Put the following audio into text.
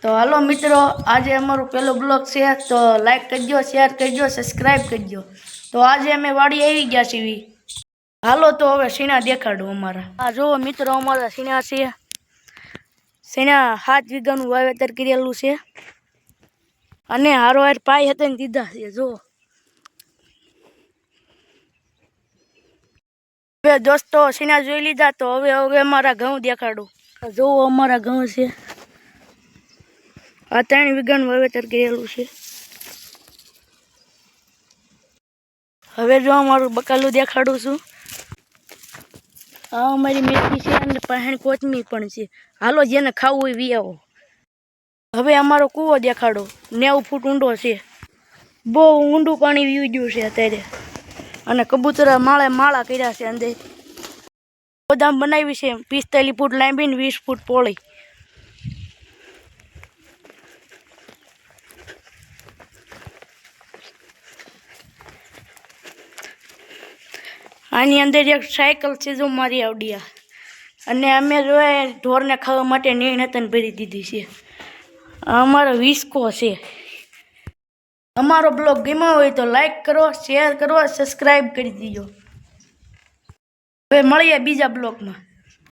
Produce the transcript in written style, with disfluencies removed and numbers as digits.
તો હાલો મિત્રો, આજે અમારો પહેલો બ્લોગ છે, તો લાઈક કરજો, શેર કરજો, સબસ્ક્રાઈબ કરજો। તો આજે અમે વાડી આવી ગયા છીએ। હાલો તો હવે સીણા દેખાડું અમારા। આ જુઓ મિત્રો, અમારા સીણા છે। સીણા 7 વીઘાનું વાવેતર કરેલું છે અને હારોહાર પાય હતા ને દીધા છે। જુઓ હવે દોસ્તો સીણા જોઈ લીધા, તો હવે અમારા ઘઉં દેખાડું। જુઓ અમારા ઘઉં છે, આ 3 વીઘાનું વાવેતર કરેલું છે। હવે જો અમારું બકાલું દેખાડું છું। આ અમારી મેથી છે અને પહેણ કોથમી પણ છે। હાલો જેને ખાવું હોય વી આવો। હવે અમારો કૂવો દેખાડો, 90 ફૂટ ઊંડો છે। બહુ ઊંડું પાણી વી ગયું છે અત્યારે, અને કબૂતરા માળા કર્યા છે અંદર। ગોદામ બનાવી છે 45 ફૂટ લાંબી ને 20 ફૂટ પહોળી। આની અંદર એક સાયકલ છે, જો મારી આવડિયા, અને અમે જોઈએ ઢોરને ખાવા માટે નીણતન ભરી દીધી છે। અમારો વિસ્કો છે। અમારો બ્લોગ ગમ્યો હોય તો લાઈક કરો, શેર કરો, સબસ્ક્રાઈબ કરી દીજો। હવે મળીએ બીજા બ્લોગમાં।